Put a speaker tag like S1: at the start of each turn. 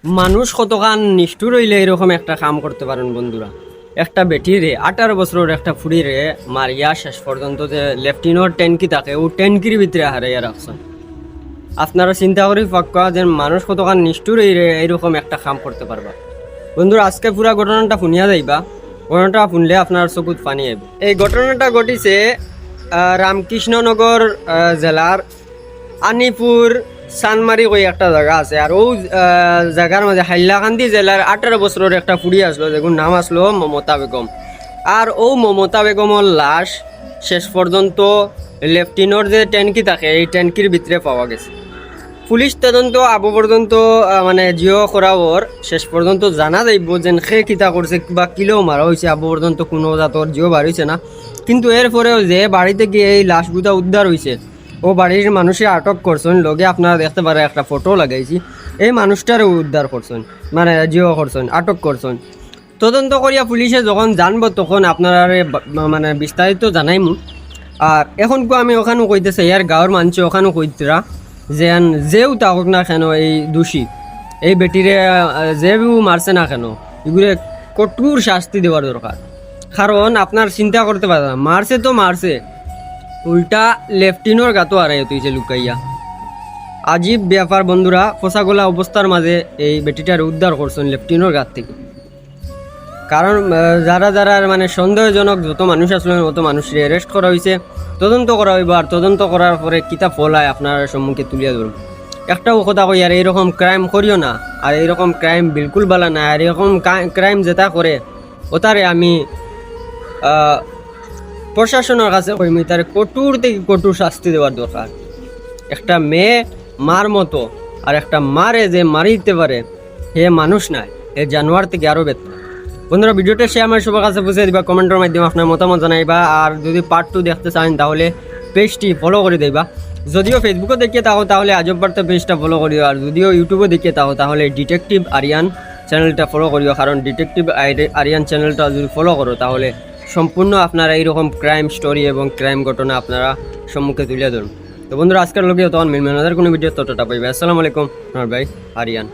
S1: মানুষ কতখান নিষ্ঠুর হইলে এরকম একটা কাম করতে পারেন বন্ধুরা। একটা বেটিরে 18 বছরের একটা ফুড়িরে মারিয়া শেষ পর্যন্ত যে লেফটিনোর ট্যাঙ্কি থাকে ও ট্যাঙ্কির ভিতরে হারাইয়া রাখছেন। আপনারা চিন্তা করি পাক্কা যে মানুষ কতখান নিষ্ঠুর হইলে এইরকম একটা কাম করতে পারবা। বন্ধুরা আজকে পুরা ঘটনাটা শুনিয়া যাইবা, ঘটনাটা শুনলে আপনার চকুত পানি আইব। এই ঘটনাটা ঘটিছে রামকৃষ্ণনগর জেলার আনিপুর সানমারি কই একটা জায়গা আছে। আর ও জায়গার মাঝে হাইলাকান্দি জেলার 18 বছরের একটা ফুড়ি আসলো, যেগুন নাম আসলো মমতা বেগম। আর ও মমতা বেগমের লাশ শেষ পর্যন্ত লেফটিনোর যে ট্যাঙ্কি থাকে এই ট্যাঙ্কির ভিতরে পাওয়া গেছে। পুলিশ তদন্ত আবু পর্যন্ত মানে জিও করাবর শেষ পর্যন্ত জানা যাইব যে সে কিতা করছে বা কিলেও মারা হয়েছে। আবু পর্যন্ত কোনো জাতর জিও বার হয়েছে না, কিন্তু এরপরেও যে বাড়িতে গিয়ে এই লাশগুলা উদ্ধার হয়েছে ও বাড়ির মানুষে আটক করছেন। লগে আপনারা দেখতে পারে একটা ফটো লাগাইছি, এই মানুষটার উদ্ধার করছেন, মানে জিও করছেন, আটক করছেন। তদন্ত করিয়া পুলিশে যখন জানবো তখন আপনারা মানে বিস্তারিত জানাইমু। আর এখন আমি ওখানে কইতেছে ইয়ার গাঁৱৰ মানুষ ওখানে কইতরা যে যেও তাহক না কেন এই দোষী এই বেটিরে যেও মারছে না কেন এগুলো কঠোর শাস্তি দেওয়ার দরকার। কারণ আপনার চিন্তা করতে পারে না, মারছে তো মারছে, উল্টা লেফটিনোর গাতো আড়াই তুইছে লুকাইয়া। আজীব ব্যাপার বন্ধুরা। ফসাগোলা অবস্থার মাঝে এই বেটিটার উদ্ধার করছেন লেফটিনোর গাত থেকে। কারণ যারা যারা মানে সন্দেহজনক যত মানুষ আসলেন অত মানুষের অ্যারেস্ট করা হয়েছে, তদন্ত করা হইব। আর তদন্ত করার পরে কিতা ফল হয় আপনার সম্মুখে তুলিয়া ধরুন। একটাও কথা কই, আর এইরকম ক্রাইম করিও না। আর এইরকম ক্রাইম বিলকুল বালা না। আর এরকম ক্রাইম যেটা করে ওটারে আমি প্রশাসনের কাছে কইমি তার কঠোর থেকে কঠোর শাস্তি দেওয়ার দরকার। একটা মেয়ে মার মতো, আর একটা মারে যে মারি দিতে পারে হে মানুষ নয়, হে জানোয়ার থেকে আরও বেতন। বন্ধুরা ভিডিওটা সে আমার সবার কাছে বুঝে দিবা, কমেন্টের মাধ্যমে আপনার মতামত জানাইবা। আর যদি পার্ট 2 দেখতে চান তাহলে পেজটি ফলো করে দিবা। যদিও ফেসবুকে দেখিয়ে থাকো তাহলে আজব বার্তা পেজটা ফলো করিও। আর যদিও ইউটিউবে দেখিয়ে থাকো তাহলে ডিটেকটিভ আরিয়ান চ্যানেলটা ফলো করিও। কারণ ডিটেকটিভ আরিয়ান চ্যানেলটা যদি ফলো করো তাহলে সম্পূর্ণ আপনারা এইরকম ক্রাইম স্টোরি এবং ক্রাইম ঘটনা আপনারা সম্মুখে তুলে ধরুন। তো বন্ধুরা আজকের লোকে তখন মিলবে না কোনো ভিডিও ততটা পাইবে। আসসালামু আলাইকুম, আমার ভাই আরিয়ান।